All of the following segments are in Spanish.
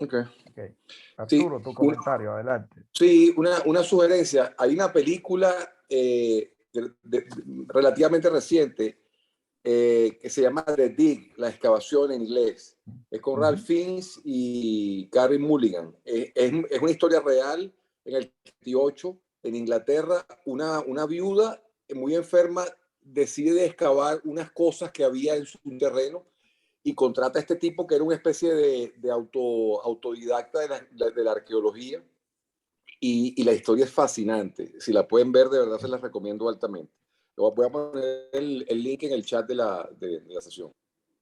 Ok. Okay. Sí, Arturo, tu comentario, adelante. sí, una sugerencia. Hay una película relativamente reciente que se llama The Dig, la excavación en inglés. Es con Ralph Fiennes y Carey Mulligan. Es una historia real en el 28, en Inglaterra. Una viuda muy enferma decide excavar unas cosas que había en su terreno y contrata a este tipo que era una especie de autodidacta de la arqueología. Y la historia es fascinante. Si la pueden ver, de verdad se las recomiendo altamente. Voy a poner el link en el chat de la sesión.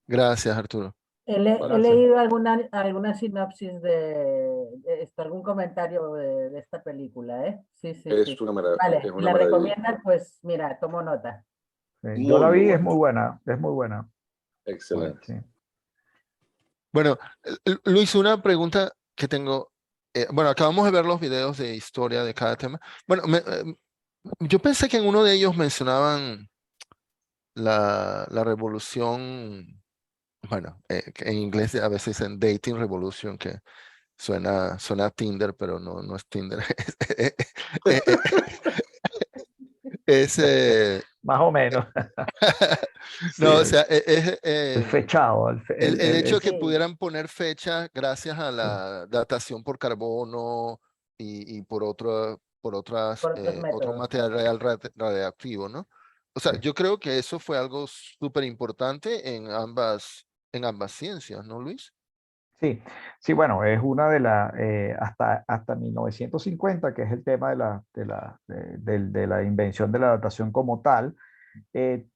Gracias, Arturo. He Gracias. leído alguna sinopsis algún comentario de esta película, ¿eh? Sí, sí, Es sí. una maravilla. Vale, Es una la maravilla. recomiendan, pues mira, tomo nota. Sí, yo la vi, es muy buena, es muy buena. Excelente. Sí. Bueno, Luis, una pregunta que tengo. Bueno, acabamos de ver los videos de historia de cada tema. Bueno, yo pensé que en uno de ellos mencionaban la revolución, bueno, que en inglés a veces dicen dating revolution, que suena a Tinder, pero no es Tinder. Es, Más o menos. no, o Sí, sea, el fechado. el hecho de que Sí. pudieran poner fecha gracias a la datación por carbono y por otras, Por otros otro métodos. material radiactivo, ¿no? O sea, Sí. yo creo que eso fue algo súper importante en ambas ciencias, ¿no, Luis? Sí, bueno, es una de las, hasta 1950, que es el tema de la invención de la datación como tal,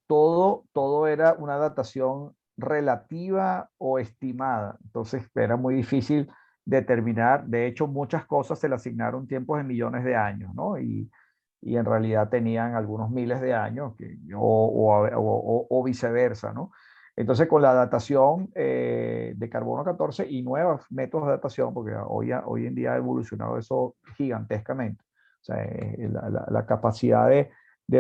todo era una datación relativa o estimada. Entonces era muy difícil determinar. De hecho, muchas cosas se le asignaron tiempos de millones de años, ¿no? Y en realidad tenían algunos miles de años, o viceversa, ¿no? Entonces, con la datación de carbono 14 y nuevos métodos de datación, porque hoy en día ha evolucionado eso gigantescamente. O sea, la capacidad de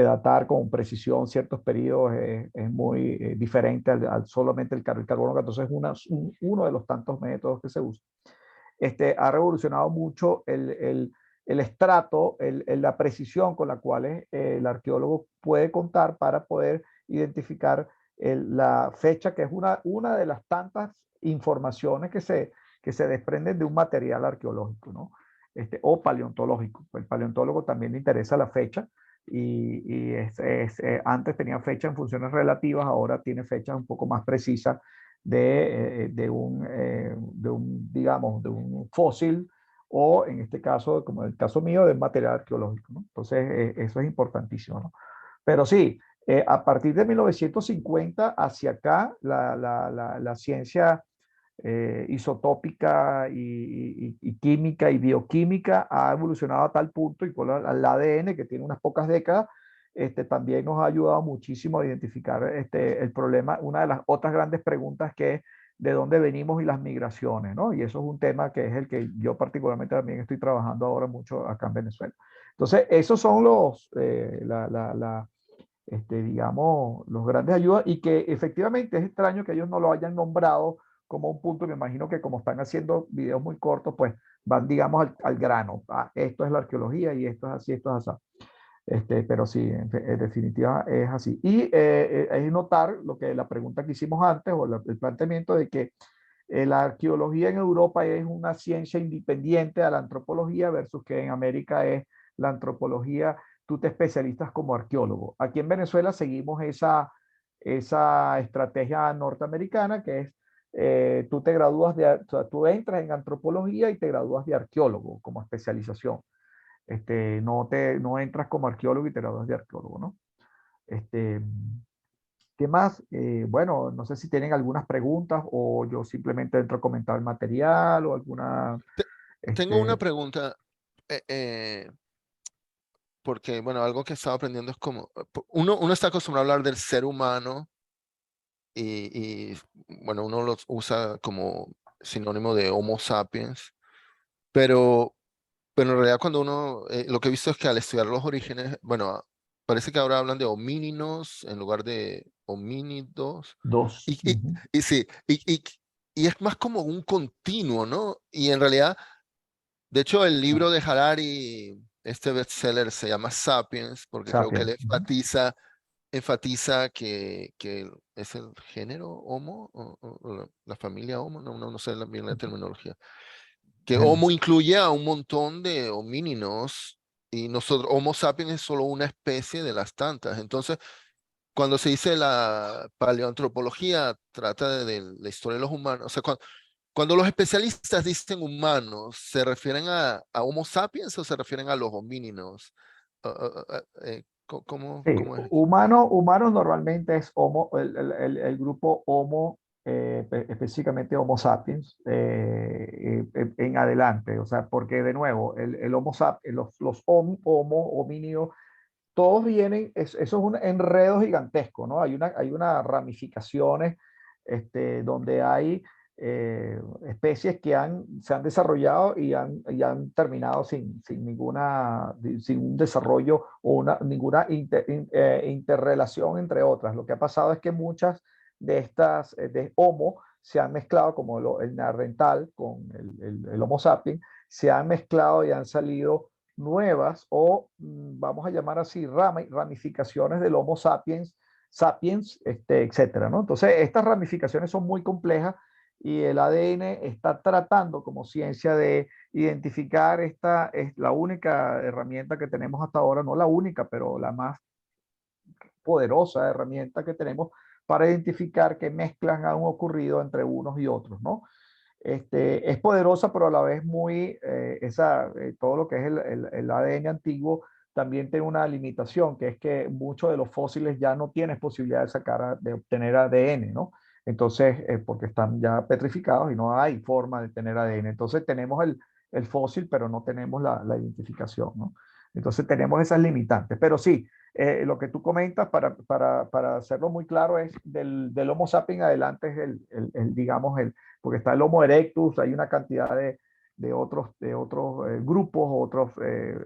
datar con precisión ciertos periodos es muy diferente al solamente el carbono 14 es uno de los tantos métodos que se usa. Ha revolucionado mucho el estrato, la precisión con la cual el arqueólogo puede contar para poder identificar la fecha, que es una de las tantas informaciones que se desprenden de un material arqueológico, ¿no? O paleontológico. El paleontólogo también le interesa la fecha antes tenía fecha en funciones relativas, ahora tiene fechas un poco más precisas de digamos, de un fósil o en este caso, como en el caso mío, de material arqueológico, ¿no? Entonces, eso es importantísimo, ¿no? Pero sí, a partir de 1950 hacia acá, la ciencia isotópica y química y bioquímica ha evolucionado a tal punto, y por el ADN, que tiene unas pocas décadas, también nos ha ayudado muchísimo a identificar el problema. Una de las otras grandes preguntas que es de dónde venimos y las migraciones, ¿no? Y eso es un tema que es el que yo particularmente también estoy trabajando ahora mucho acá en Venezuela. Entonces, esos son digamos, los grandes ayudas, y que efectivamente es extraño que ellos no lo hayan nombrado como un punto. Me imagino que como están haciendo videos muy cortos, pues van, digamos, al grano. Esto es la arqueología y esto es así, esto es así. Pero sí, en definitiva es así. Y es notar la pregunta que hicimos antes, o el planteamiento de que la arqueología en Europa es una ciencia independiente a la antropología, versus que en América es la antropología, tú te especialistas como arqueólogo. Aquí en Venezuela seguimos esa estrategia norteamericana, que es tú te gradúas o sea, tú entras en antropología y te gradúas de arqueólogo como especialización. No entras como arqueólogo y te gradúas de arqueólogo, ¿no? ¿Qué más? Bueno, no sé si tienen algunas preguntas o yo simplemente entro a comentar el material o alguna... Tengo una pregunta, porque, bueno, algo que estaba aprendiendo es como, uno está acostumbrado a hablar del ser humano y bueno, uno los usa como sinónimo de Homo sapiens, pero en realidad cuando uno, lo que he visto es que al estudiar los orígenes, bueno, parece que ahora hablan de homínidos en lugar de homínidos. Dos. Y sí, y es más como un continuo, ¿no? Y en realidad, de hecho, el libro de Harari, este bestseller se llama Sapiens, porque creo que él Sapiens. Ujú. enfatiza que es el género Homo, o la familia Homo, no sé bien la terminología, que El- Homo incluye a un montón de homínidos y nosotros, Homo sapiens es solo una especie de las tantas. Entonces, cuando se dice la paleoantropología, trata de la historia de los humanos, o sea, cuando los especialistas dicen humanos, ¿se refieren a Homo sapiens o se refieren a los homínidos? Sí, ¿Cómo es? humanos normalmente es Homo, el grupo Homo, específicamente Homo sapiens, en adelante. O sea, porque de nuevo, el Homo sapiens, Homo, homínidos, todos vienen, eso es un enredo gigantesco, ¿no? Hay una ramificaciones donde hay especies que se han desarrollado y han terminado sin un desarrollo o ninguna interrelación entre otras. Lo que ha pasado es que muchas de estas de Homo se han mezclado, como el neandertal con el Homo sapiens, se han mezclado y han salido nuevas o vamos a llamar así ramificaciones del Homo sapiens, etcétera, ¿no? Entonces, estas ramificaciones son muy complejas y el ADN está tratando como ciencia de identificar. Esta es la única herramienta que tenemos hasta ahora, no la única, pero la más poderosa herramienta que tenemos para identificar qué mezclas han ocurrido entre unos y otros, ¿no? Es poderosa, pero a la vez todo lo que es el ADN antiguo también tiene una limitación, que es que muchos de los fósiles ya no tienes posibilidad de obtener ADN, ¿no? Entonces, porque están ya petrificados y no hay forma de tener ADN. Entonces, tenemos el fósil, pero no tenemos la identificación, ¿no? Entonces, tenemos esas limitantes. Pero sí, lo que tú comentas, para hacerlo muy claro, es del Homo sapiens adelante, es digamos, porque está el Homo erectus, hay una cantidad de otros grupos, otras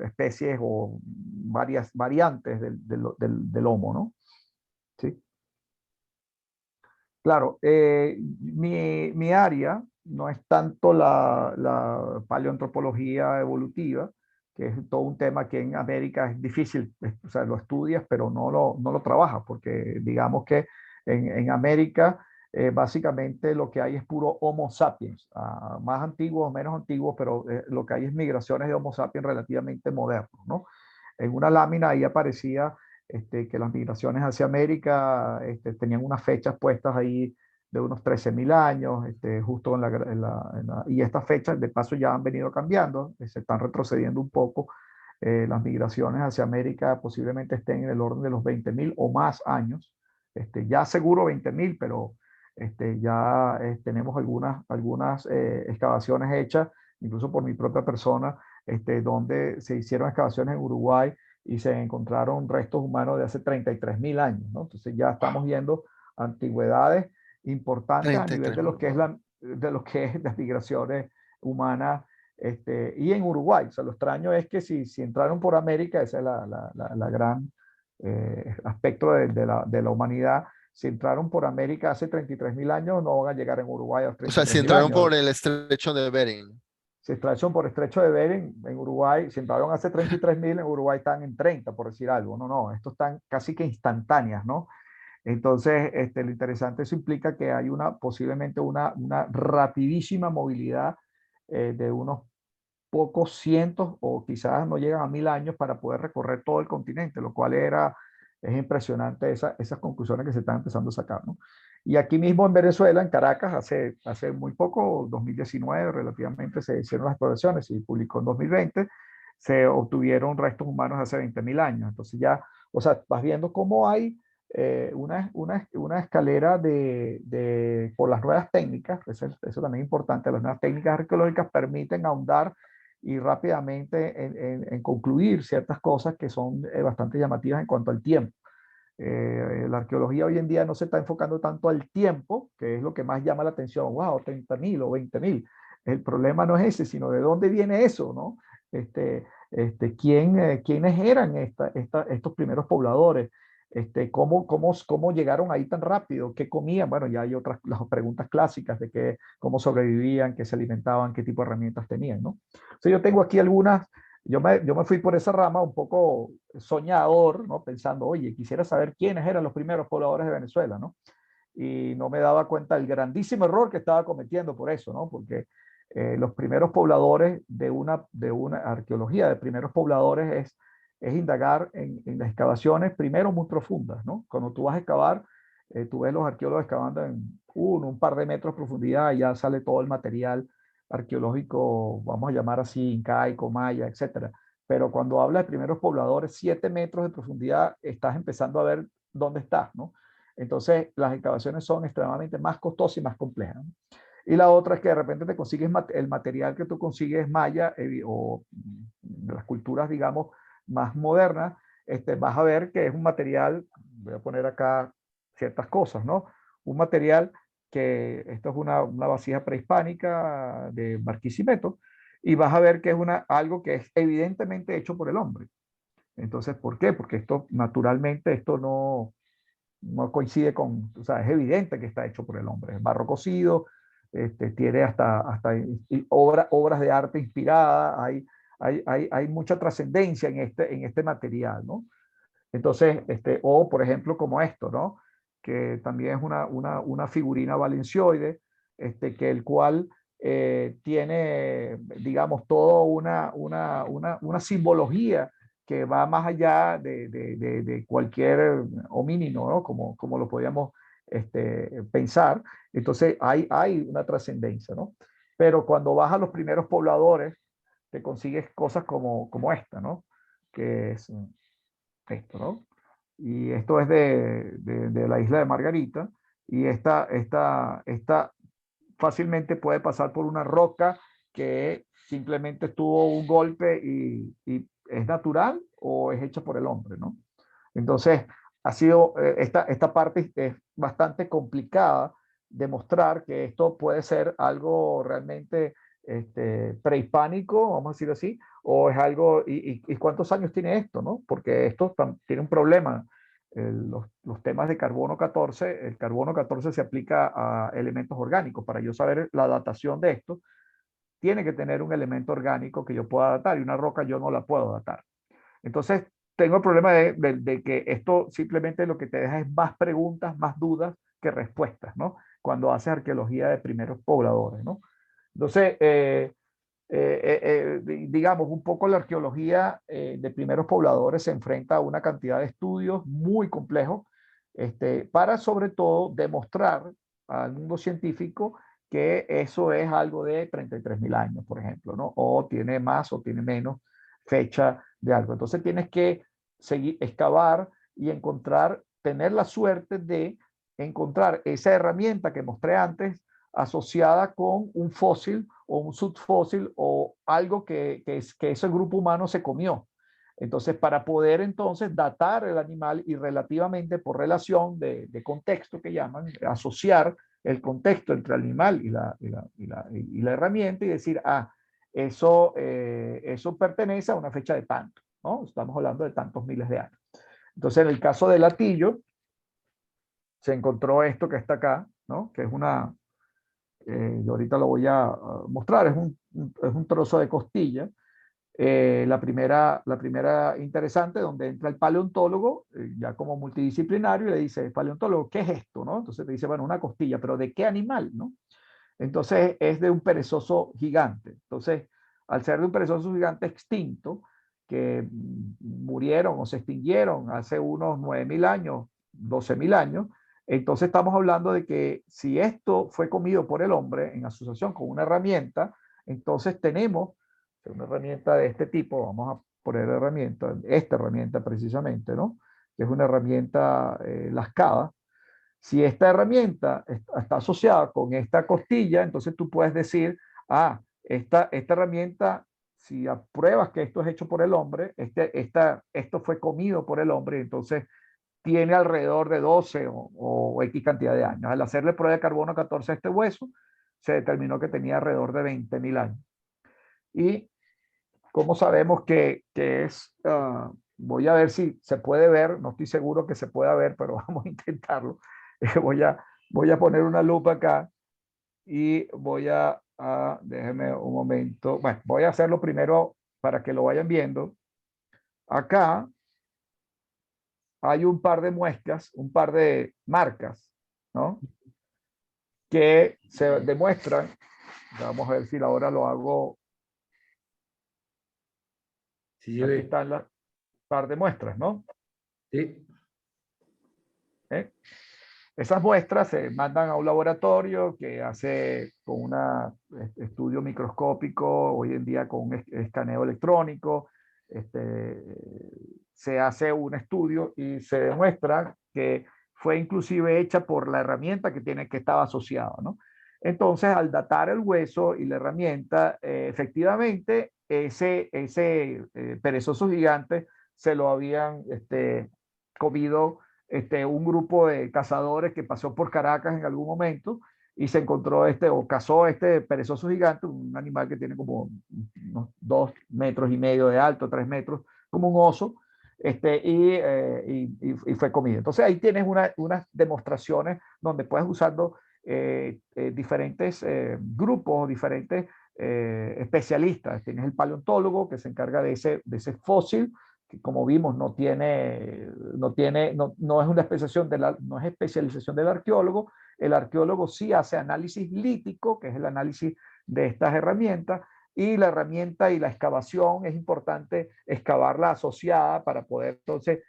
especies o varias variantes del Homo, ¿no? Sí. Claro, mi área no es tanto la paleoantropología evolutiva, que es todo un tema que en América es difícil, o sea, lo estudias, pero no lo trabajas, porque digamos que en América básicamente lo que hay es puro Homo sapiens, más antiguos o menos antiguos, pero lo que hay es migraciones de Homo sapiens relativamente modernos, ¿no? En una lámina ahí aparecía que las migraciones hacia América tenían unas fechas puestas ahí de unos 13.000 años, justo y estas fechas de paso ya han venido cambiando, se están retrocediendo un poco. Las migraciones hacia América posiblemente estén en el orden de los 20.000 o más años, ya seguro 20.000, pero ya tenemos algunas excavaciones hechas, incluso por mi propia persona, donde se hicieron excavaciones en Uruguay y se encontraron restos humanos de hace 33.000 años, ¿no? Entonces ya estamos viendo antigüedades importantes a nivel 33.000, wow. de lo que es las migraciones humanas y en Uruguay. O sea, lo extraño es que si entraron por América, ese es la gran aspecto de la humanidad. Si entraron por América hace 33.000 años, no van a llegar en Uruguay a los O sea, si 33.000 entraron años. por el estrecho de Bering. Se extracción por estrecho de Bering en Uruguay, se entraron hace 33.000, en Uruguay están en 30, por decir algo. No, estos están casi que instantáneas, ¿no? Entonces, lo interesante, eso implica que hay posiblemente una rapidísima movilidad de unos pocos cientos o quizás no llegan a 1.000 años para poder recorrer todo el continente, lo cual es impresionante esas conclusiones que se están empezando a sacar, ¿no? Y aquí mismo en Venezuela, en Caracas, hace muy poco, 2019, relativamente se hicieron las exploraciones y publicó en 2020, se obtuvieron restos humanos hace 20.000 años. Entonces ya, o sea, vas viendo cómo hay una escalera por las nuevas técnicas, eso también es importante, las nuevas técnicas arqueológicas permiten ahondar y rápidamente en concluir ciertas cosas que son bastante llamativas en cuanto al tiempo. La arqueología hoy en día no se está enfocando tanto al tiempo, que es lo que más llama la atención. Wow, 30.000 o 20.000. El problema no es ese, sino de dónde viene eso, ¿no? ¿Quiénes eran estos primeros pobladores? ¿Cómo llegaron ahí tan rápido? ¿Qué comían? Bueno, ya hay otras las preguntas clásicas de cómo sobrevivían, qué se alimentaban, qué tipo de herramientas tenían, ¿no? Entonces yo tengo aquí algunas, yo me fui por esa rama un poco soñador, ¿no? Pensando, oye, quisiera saber quiénes eran los primeros pobladores de Venezuela, ¿no? Y no me daba cuenta del grandísimo error que estaba cometiendo por eso, ¿no? Porque los primeros pobladores de una arqueología de primeros pobladores es indagar en las excavaciones, primero muy profundas, ¿no? Cuando tú vas a excavar, tú ves los arqueólogos excavando en un par de metros de profundidad y ya sale todo el material arqueológico, vamos a llamar así, incaico, maya, etcétera. Pero cuando hablas de primeros pobladores, 7 metros de profundidad, estás empezando a ver dónde estás, ¿no? Entonces, las excavaciones son extremadamente más costosas y más complejas, ¿no? Y la otra es que de repente te consigues el material que tú consigues maya o de las culturas, digamos, más modernas, vas a ver que es un material, voy a poner acá ciertas cosas, ¿no? Un material que, esto es una vasija prehispánica de Barquisimeto, y vas a ver que es algo que es evidentemente hecho por el hombre. Entonces, ¿por qué? Porque esto, naturalmente, esto no coincide con, o sea, es evidente que está hecho por el hombre. Es barro cocido, tiene hasta obras de arte inspiradas, hay mucha trascendencia en este material, ¿no? Entonces, o por ejemplo, como esto, ¿no? Que también es una figurina valencioide, que el cual tiene, digamos, toda una simbología que va más allá de cualquier homínido, ¿no? Como lo podríamos pensar. Entonces, hay una trascendencia, ¿no? Pero cuando vas a los primeros pobladores, te consigues cosas como esta, ¿no? Que es esto, ¿no? Y esto es de la isla de Margarita, y esta fácilmente puede pasar por una roca que simplemente tuvo un golpe y es natural o es hecha por el hombre, ¿no? Entonces, esta parte es bastante complicada de mostrar que esto puede ser algo realmente prehispánico, vamos a decir así, o es algo, y cuántos años tiene esto, ¿no? Porque esto tiene un problema. Los temas de carbono 14, el carbono 14 se aplica a elementos orgánicos. Para yo saber la datación de esto, tiene que tener un elemento orgánico que yo pueda datar, y una roca yo no la puedo datar. Entonces, tengo el problema de que esto simplemente lo que te deja es más preguntas, más dudas que respuestas, ¿no? Cuando haces arqueología de primeros pobladores, ¿no? Entonces, digamos, un poco la arqueología de primeros pobladores se enfrenta a una cantidad de estudios muy complejos, para sobre todo demostrar al mundo científico que eso es algo de 33.000 años, por ejemplo, ¿no? O tiene más o tiene menos fecha de algo. Entonces tienes que seguir, excavar y encontrar, tener la suerte de encontrar esa herramienta que mostré antes asociada con un fósil o un subfósil o algo que ese grupo humano se comió. Entonces, para poder entonces datar el animal y relativamente por relación de contexto que llaman, asociar el contexto entre el animal y la herramienta y decir, eso pertenece a una fecha de tanto, ¿no? Estamos hablando de tantos miles de años. Entonces, en el caso del Latillo, se encontró esto que está acá, ¿no? Que es yo ahorita lo voy a mostrar, es un trozo de costilla. La primera interesante, donde entra el paleontólogo, ya como multidisciplinario, y le dice, paleontólogo, ¿qué es esto? ¿No? Entonces te dice, bueno, una costilla, pero ¿de qué animal? ¿No? Entonces es de un perezoso gigante. Entonces, al ser de un perezoso gigante extinto, que murieron o se extinguieron hace unos 9.000 años, 12.000 años, entonces estamos hablando de que si esto fue comido por el hombre en asociación con una herramienta, entonces tenemos una herramienta de este tipo, vamos a poner esta herramienta precisamente, ¿no? Que es una herramienta lascada. Si esta herramienta está asociada con esta costilla, entonces tú puedes decir, esta herramienta, si apruebas que esto es hecho por el hombre, esto fue comido por el hombre, entonces tiene alrededor de 12 o X cantidad de años. Al hacerle prueba de carbono 14 a este hueso, se determinó que tenía alrededor de 20.000 años. Y ¿cómo sabemos que es voy a ver si se puede ver, no estoy seguro que se pueda ver, pero vamos a intentarlo. Voy a poner una lupa acá y déjenme un momento, bueno, voy a hacerlo primero para que lo vayan viendo. Acá hay un par de muestras, un par de marcas, ¿no? Que se demuestran, vamos a ver si ahora lo hago. Sí, Aquí están las par de muestras, ¿no? sí. ¿Eh? Esas muestras se mandan a un laboratorio que hace con un estudio microscópico, hoy en día con un escaneo electrónico, se hace un estudio y se demuestra que fue inclusive hecha por la herramienta que estaba asociada, ¿no? Entonces, al datar el hueso y la herramienta, efectivamente, ese perezoso gigante se lo habían comido un grupo de cazadores que pasó por Caracas en algún momento y se encontró o cazó este perezoso gigante, un animal que tiene como unos 2,5 metros de alto, 3 metros, como un oso, y fue comido. Entonces ahí tienes unas demostraciones donde puedes usando diferentes grupos, diferentes especialistas. Tienes el paleontólogo que se encarga de ese fósil, que como vimos no es una especialización no es especialización del arqueólogo. El arqueólogo sí hace análisis lítico, que es el análisis de estas herramientas, y la herramienta y la excavación es importante excavarla asociada para poder entonces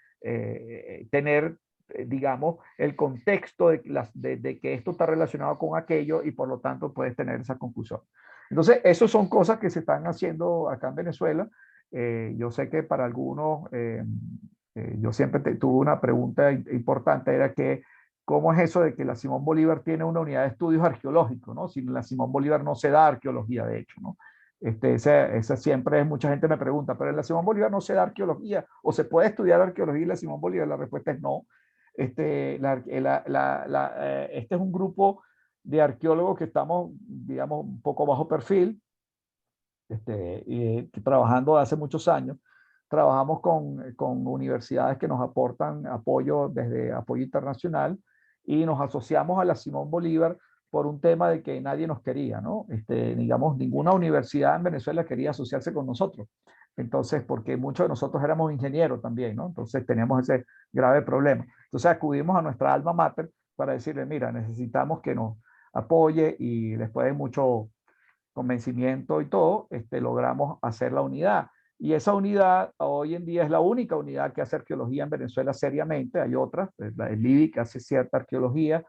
tener, digamos, el contexto de que esto está relacionado con aquello y por lo tanto puedes tener esa conclusión. Entonces, esas son cosas que se están haciendo acá en Venezuela. Yo sé que para algunos, yo siempre tuve una pregunta importante, era que ¿cómo es eso de que la Simón Bolívar tiene una unidad de estudios arqueológicos, ¿no? Sin la Simón Bolívar no se da arqueología, de hecho, ¿no? Esa siempre mucha gente me pregunta, pero en la Simón Bolívar no se da arqueología, o se puede estudiar arqueología en la Simón Bolívar. La respuesta es no. Este es un grupo de arqueólogos que estamos, digamos, un poco bajo perfil, trabajando hace muchos años. Trabajamos con universidades que nos aportan apoyo desde apoyo internacional y nos asociamos a la Simón Bolívar por un tema de que nadie nos quería, ¿no? Digamos, ninguna universidad en Venezuela quería asociarse con nosotros. Entonces, porque muchos de nosotros éramos ingenieros también, ¿no? Entonces teníamos ese grave problema. Entonces acudimos a nuestra alma mater para decirle, mira, necesitamos que nos apoye, y después de mucho convencimiento y todo, logramos hacer la unidad. Y esa unidad hoy en día es la única unidad que hace arqueología en Venezuela seriamente. Hay otras, el IBI, que hace cierta arqueología,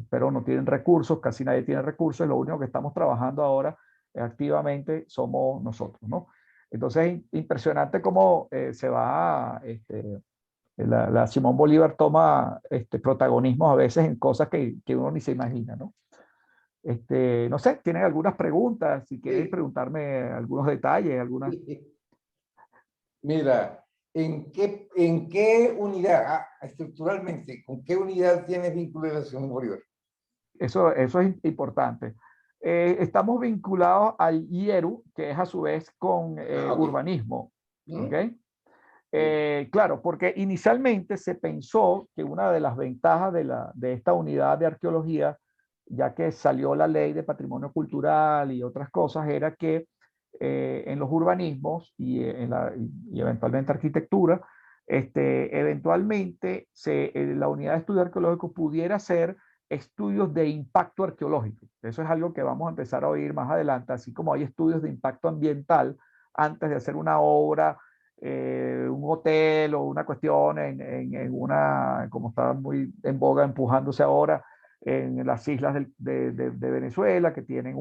pero no tienen recursos, casi nadie tiene recursos. Lo único que estamos trabajando ahora activamente somos nosotros, ¿no? Entonces, impresionante cómo se va, la Simón Bolívar toma protagonismo a veces en cosas que uno ni se imagina, ¿no? No sé, ¿tienen algunas preguntas? Si quieren preguntarme algunos detalles, algunas. Mira, ¿en qué unidad, estructuralmente, con qué unidad tienes vinculación, Bolívar? Eso es importante. Estamos vinculados al IERU, que es a su vez con Okay. urbanismo. ¿Mm? ¿Okay? Claro, porque inicialmente se pensó que una de las ventajas de esta unidad de arqueología, ya que salió la ley de patrimonio cultural y otras cosas, era que en los urbanismos y eventualmente arquitectura, eventualmente la unidad de estudio arqueológico pudiera ser estudios de impacto arqueológico. Eso es algo que vamos a empezar a oír más adelante, así como hay estudios de impacto ambiental antes de hacer una obra, un hotel o una cuestión como está muy en boga empujándose ahora en las islas de Venezuela, que tienen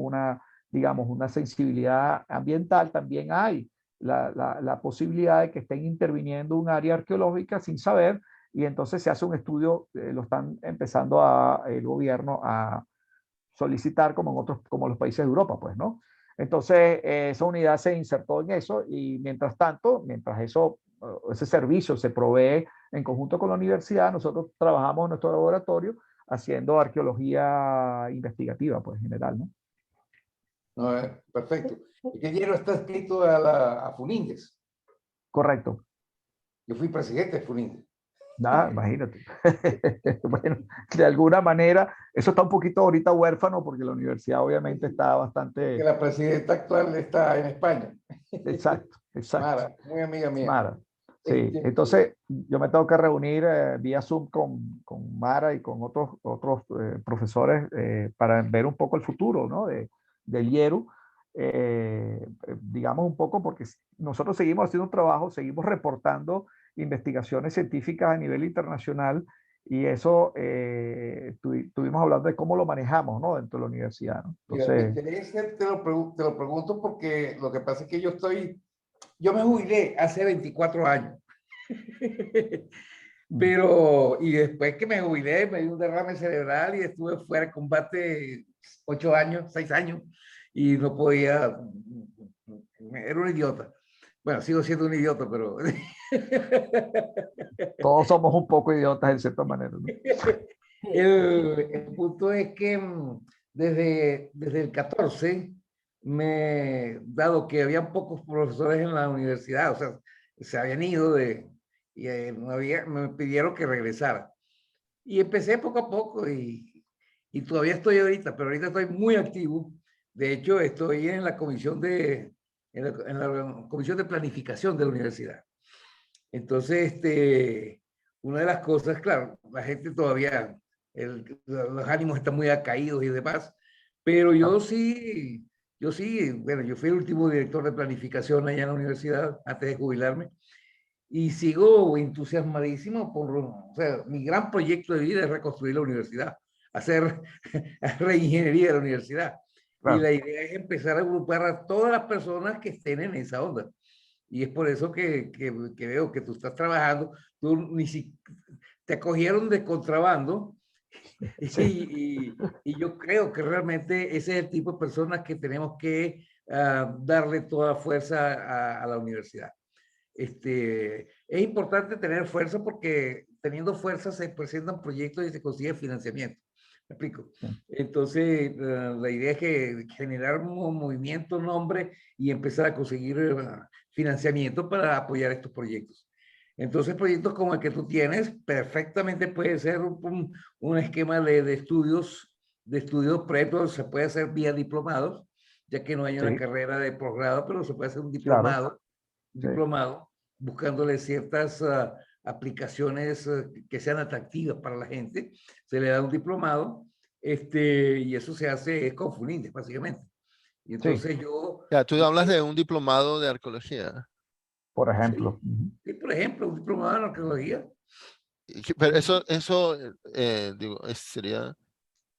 digamos, una sensibilidad ambiental. También hay la posibilidad de que estén interviniendo un área arqueológica sin saber, y entonces se hace un estudio, lo están empezando el gobierno a solicitar como los países de Europa, pues, ¿no? Entonces, esa unidad se insertó en eso, y mientras tanto, mientras ese servicio se provee en conjunto con la universidad, nosotros trabajamos en nuestro laboratorio haciendo arqueología investigativa, pues, en general, ¿no? No, perfecto. ¿Qué libro está escrito a Funindes? Correcto. Yo fui presidente de FUNINDE. Imagínate. Bueno, de alguna manera, eso está un poquito ahorita huérfano porque la universidad obviamente está Que bastante... la presidenta actual está en España. Exacto, exacto. Mara, muy amiga mía. Mara. Sí, Este, entonces yo me tengo que reunir vía Zoom con Mara y con otros profesores para ver un poco el futuro, ¿no? Del IERU, digamos un poco, porque nosotros seguimos haciendo un trabajo, seguimos reportando investigaciones científicas a nivel internacional y eso estuvimos hablando de cómo lo manejamos, ¿no? Dentro de la universidad, ¿no? mira, Entonces, te lo pregunto porque lo que pasa es que yo me jubilé hace 24 años. Pero, y después que me jubilé, me dio un derrame cerebral y estuve fuera de combate 8 años, 6 años, y no podía, era un idiota. Bueno, sigo siendo un idiota, pero... todos somos un poco idiotas en cierta manera, ¿no? El punto es que desde el 14, dado que había pocos profesores en la universidad, o sea, se habían ido y me pidieron que regresara. Y empecé poco a poco y todavía estoy ahorita, pero ahorita estoy muy activo. De hecho, estoy en la comisión en la comisión de planificación de la universidad. Entonces, una de las cosas, claro, la gente todavía, los ánimos están muy caídos y demás, pero yo sí, bueno, yo fui el último director de planificación allá en la universidad antes de jubilarme y sigo entusiasmadísimo o sea, mi gran proyecto de vida es reconstruir la universidad, hacer reingeniería de la universidad. Claro. Y la idea es empezar a agrupar a todas las personas que estén en esa onda. Y es por eso que veo que tú estás trabajando, tú ni si te cogieron de contrabando Sí. y yo creo que realmente ese es el tipo de personas que tenemos que darle toda fuerza a la universidad. Es importante tener fuerza porque teniendo fuerza se presentan proyectos y se consigue financiamiento. ¿Me explico? Entonces, la idea es que generar un movimiento, nombre y empezar a conseguir financiamiento para apoyar estos proyectos. Entonces, proyectos como el que tú tienes, perfectamente puede ser un esquema de estudios previos, se puede hacer vía diplomados, ya que no hay una carrera de posgrado, pero se puede hacer un diplomado. Claro. Diplomado, buscándole ciertas aplicaciones que sean atractivas para la gente, se le da un diplomado, y eso se hace con FUNINDE, básicamente. Y entonces yo... Ya, tú hablas de un diplomado de arqueología. Por ejemplo. Sí, por ejemplo, un diplomado en arqueología. Pero eso digo, sería...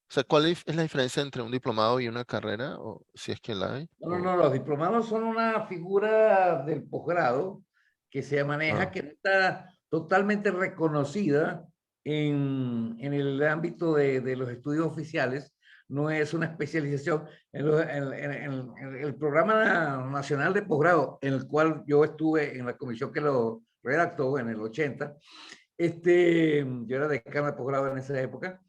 O sea, ¿cuál es la diferencia entre un diplomado y una carrera? O si es que la hay. No, los diplomados son una figura del posgrado que se maneja, que no está totalmente reconocida en el ámbito de los estudios oficiales, no es una especialización. En el Programa Nacional de Posgrado, en el cual yo estuve en la comisión que lo redactó en el 80, yo era decano de posgrado en esa época,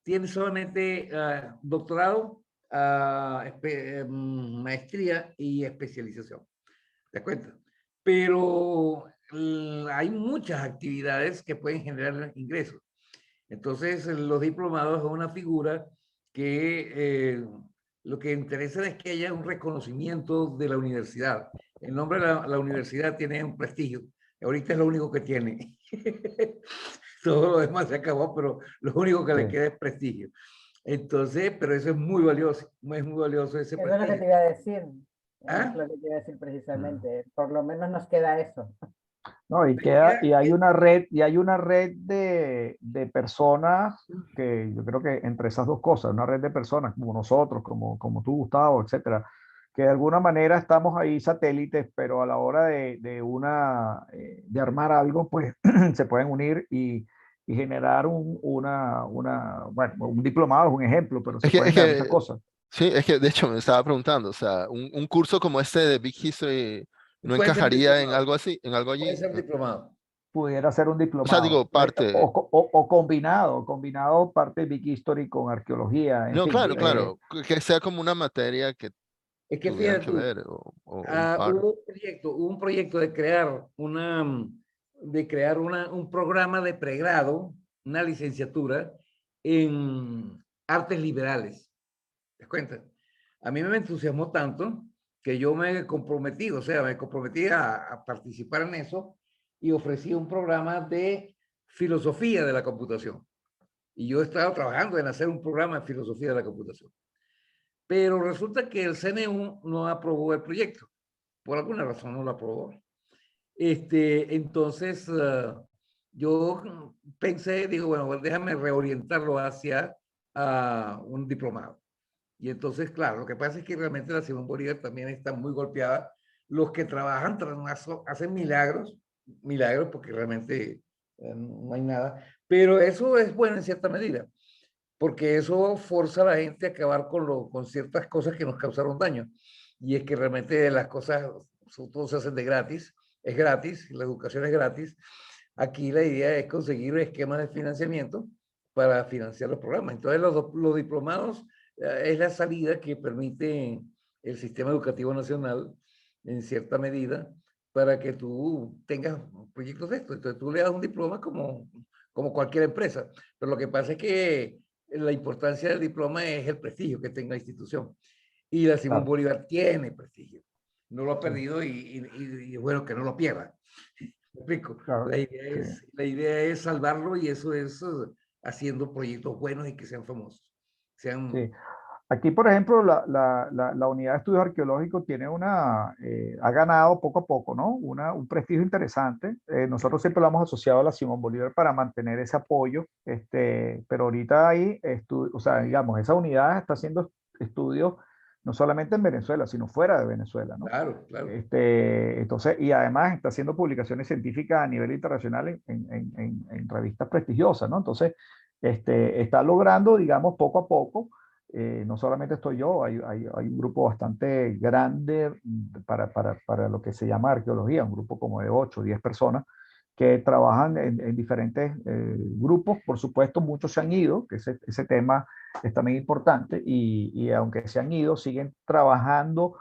tiene solamente doctorado, maestría y especialización. ¿Te das cuenta? Pero hay muchas actividades que pueden generar ingresos. Entonces, los diplomados es una figura que lo que interesa es que haya un reconocimiento de la universidad. El nombre de la universidad tiene un prestigio. Ahorita es lo único que tiene. Todo lo demás se acabó, pero lo único que le queda es prestigio. Entonces, pero eso es muy valioso ese prestigio. Es lo que te iba a decir. ¿Ah? Es lo que te iba a decir precisamente. Por lo menos nos queda eso. No, y hay una red de personas que yo creo que entre esas dos cosas, una red de personas como nosotros, como tú, Gustavo, etcétera, que de alguna manera estamos ahí satélites, pero a la hora de armar algo, pues se pueden unir y generar bueno, un diplomado es un ejemplo, pero se pueden crear muchas cosas. Sí, es que de hecho me estaba preguntando, o sea, un curso como este de Big History no encajaría en algo así, en algo allí. Puede ser diplomado. Pudiera ser un diplomado. O sea, digo, parte. O combinado parte de Big History con arqueología. No, claro, que sea como una materia que es que tuviera fíjate que ver. o un par. Hubo un proyecto de crear un programa de pregrado, una licenciatura en artes liberales. ¿Te das cuenta? A mí me entusiasmó tanto que yo me comprometí, o sea, me comprometí a participar en eso y ofrecí un programa de filosofía de la computación. Y yo estaba trabajando en hacer un programa de filosofía de la computación. Pero resulta que el CNU no aprobó el proyecto. Por alguna razón no lo aprobó. Entonces, yo pensé, digo, bueno, déjame reorientarlo hacia un diplomado. Y entonces, claro, lo que pasa es que realmente la Simón Bolívar también está muy golpeada. Los que trabajan hacen milagros porque realmente no hay nada. Pero eso es bueno en cierta medida, porque eso forza a la gente a acabar con ciertas cosas que nos causaron daño. Y es que realmente las cosas, todo se hacen de gratis, es gratis, la educación es gratis. Aquí la idea es conseguir esquemas de financiamiento para financiar los programas. Entonces los diplomados es la salida que permite el sistema educativo nacional en cierta medida para que tú tengas proyectos de esto. Entonces tú le das un diploma como cualquier empresa. Pero lo que pasa es que la importancia del diploma es el prestigio que tenga la institución. Y la Simón Bolívar tiene prestigio. No lo ha perdido y es bueno que no lo pierda. ¿Me explico? Claro, la idea es salvarlo y eso es haciendo proyectos buenos y que sean famosos. Sí. Aquí, por ejemplo, la Unidad de Estudios Arqueológicos tiene ha ganado poco a poco, ¿no? Un prestigio interesante. Nosotros siempre lo hemos asociado a la Simón Bolívar para mantener ese apoyo, pero ahorita hay, o sea, digamos, esa unidad está haciendo estudios no solamente en Venezuela, sino fuera de Venezuela, ¿no? Claro, claro. Entonces, y además está haciendo publicaciones científicas a nivel internacional en revistas prestigiosas, ¿no? Entonces, está logrando, digamos, poco a poco. No solamente estoy yo, hay un grupo bastante grande para lo que se llama arqueología, un grupo como de 8 o 10 personas que trabajan en diferentes grupos. Por supuesto, muchos se han ido, que ese tema es también importante, y aunque se han ido, siguen trabajando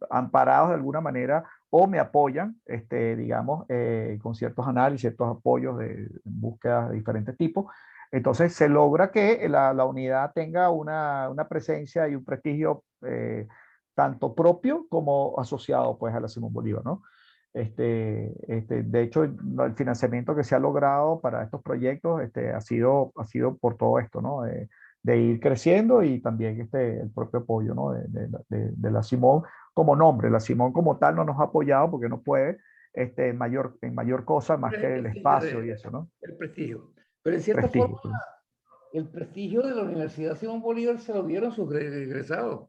amparados de alguna manera o me apoyan, digamos, con ciertos análisis, ciertos apoyos de búsquedas de diferentes tipos. Entonces se logra que la unidad tenga una presencia y un prestigio tanto propio como asociado pues a la Simón Bolívar, ¿no? De hecho, el financiamiento que se ha logrado para estos proyectos ha sido por todo esto, ¿no? De ir creciendo y también el propio apoyo, ¿no? de la Simón como nombre. La Simón como tal no nos ha apoyado porque no puede en mayor cosa más que el espacio y eso, ¿no? El prestigio. Pero en cierta Prestigio. forma, el prestigio de la Universidad Simón Bolívar se lo dieron sus egresados.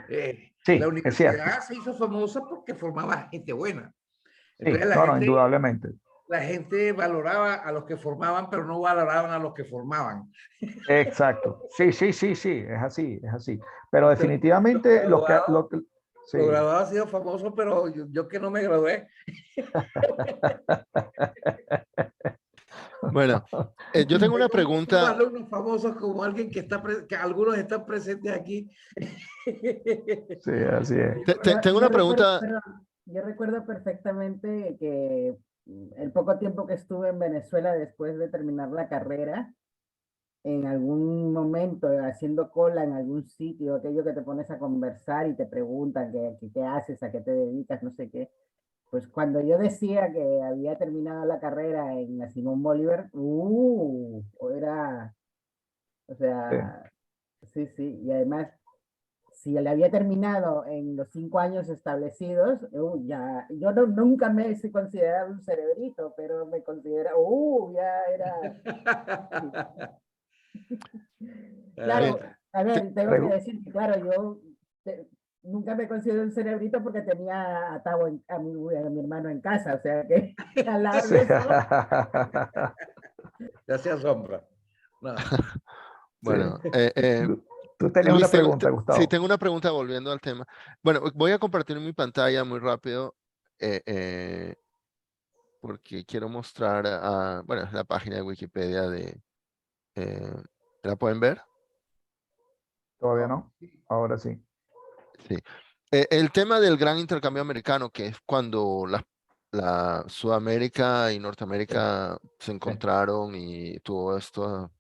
Sí, La es cierto. universidad se hizo famosa porque formaba gente buena. Sí, Entonces no, indudablemente. La gente valoraba a los que formaban, pero no valoraban a los que formaban. Exacto. Sí, es así, es así. Pero definitivamente los sí. graduados han sido famosos, pero yo que no me gradué. Bueno, yo tengo una pregunta. Alumnos famosos como alguien que algunos están presentes aquí. Sí, así es. Tengo una pregunta. Yo recuerdo perfectamente que el poco tiempo que estuve en Venezuela después de terminar la carrera, en algún momento haciendo cola en algún sitio, aquello que te pones a conversar y te preguntan qué haces, a qué te dedicas, no sé qué. Pues cuando yo decía que había terminado la carrera en la Simón Bolívar, o sea, sí, y además, si la había terminado en los 5 años establecidos, yo nunca me he considerado un cerebrito, pero me considera, ya era... Claro, a ver, tengo que decir que, claro, yo nunca me considero un cerebrito porque tenía atado a mi hermano en casa, o sea que al lado de eso... Te hacía sombra. No. Bueno, tú tenías una pregunta, Gustavo. Sí, tengo una pregunta volviendo al tema. Bueno, voy a compartir mi pantalla muy rápido porque quiero mostrar bueno, la página de Wikipedia ¿la pueden ver? Todavía no, ahora sí. Sí. El tema del gran intercambio americano, que es cuando la Sudamérica y Norteamérica se encontraron y todo esto,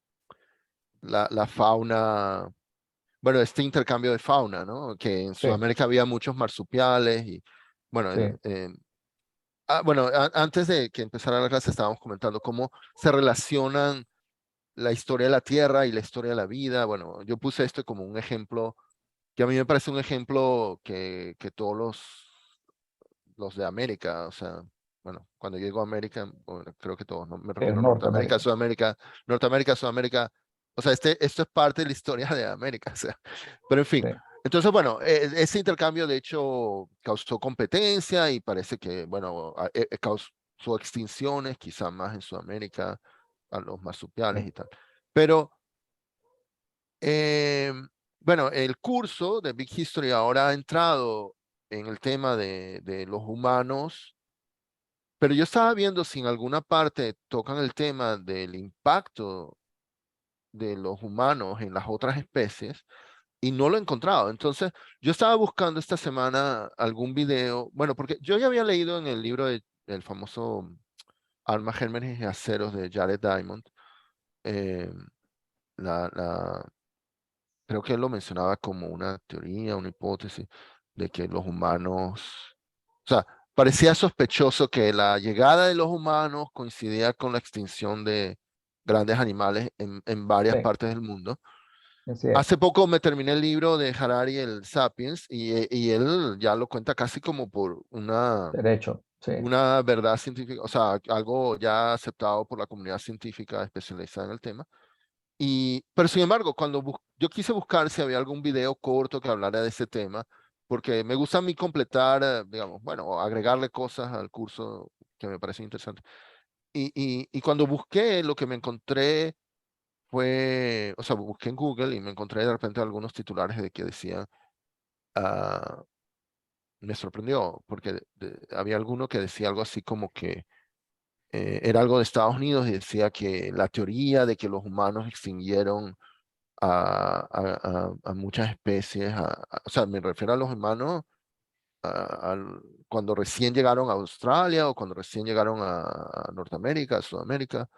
la fauna, bueno, este intercambio de fauna, ¿no? Que en Sí, Sudamérica había muchos marsupiales y, bueno, sí, bueno, antes de que empezara la clase estábamos comentando cómo se relacionan la historia de la Tierra y la historia de la vida. Bueno, yo puse esto como un ejemplo, que a mí me parece un ejemplo que todos los de América, o sea, bueno, cuando llego a América, bueno, creo que todos, no me es refiero a Norteamérica, Norteamérica. Sudamérica, Norteamérica, Sudamérica, o sea, esto es parte de la historia de América, o sea, pero en fin. Sí, Entonces, bueno, ese intercambio de hecho causó competencia y parece que, bueno, causó extinciones, quizá más en Sudamérica, a los marsupiales sí, y tal. Pero, eh, bueno, el curso de Big History ahora ha entrado en el tema de los humanos, pero yo estaba viendo si en alguna parte tocan el tema del impacto de los humanos en las otras especies y no lo he encontrado. Entonces, yo estaba buscando esta semana algún video, bueno, porque yo ya había leído en el libro del famoso Armas, Gérmenes y Aceros de Jared Diamond, eh, la, la, creo que él lo mencionaba como una teoría, una hipótesis de que los humanos, o sea, parecía sospechoso que la llegada de los humanos coincidía con la extinción de grandes animales en varias sí, partes del mundo. así es. Hace poco me terminé el libro de Harari, el Sapiens, y él ya lo cuenta casi como por Derecho, sí, una verdad científica, o sea, algo ya aceptado por la comunidad científica especializada en el tema. Pero sin embargo, cuando yo quise buscar si había algún video corto que hablara de ese tema, porque me gusta a mí completar, digamos, bueno, agregarle cosas al curso que me parecen interesantes. Y cuando busqué, lo que me encontré fue, o sea, busqué en Google y me encontré de repente algunos titulares de que decían, ah, me sorprendió, porque había alguno que decía algo así como que era algo de Estados Unidos y decía que la teoría de que los humanos extinguieron a muchas especies, o sea, me refiero a los humanos cuando recién llegaron a Australia o cuando recién llegaron a Norteamérica, a Sudamérica,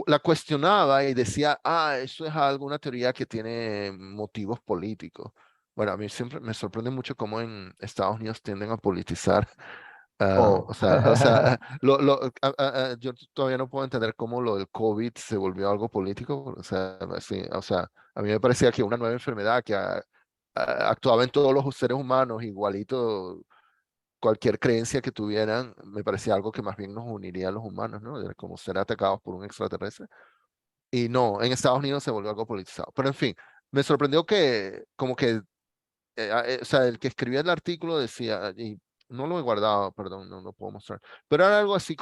la cuestionaba y decía, eso es alguna teoría que tiene motivos políticos. Bueno, a mí siempre me sorprende mucho cómo en Estados Unidos tienden a politizar. todo. Yo todavía no puedo entender cómo lo del COVID se volvió algo político. O sea, a mí me parecía que una nueva enfermedad que actuaba en todos los seres humanos igualito, cualquier creencia que tuvieran, me parecía algo que más bien nos uniría a los humanos, ¿no? De como ser atacados por un extraterrestre. Y no, en Estados Unidos se volvió algo politizado. Pero en fin, me sorprendió que como que o sea, el que escribía el artículo decía, y no lo he guardado, perdón, no lo puedo mostrar, pero era algo así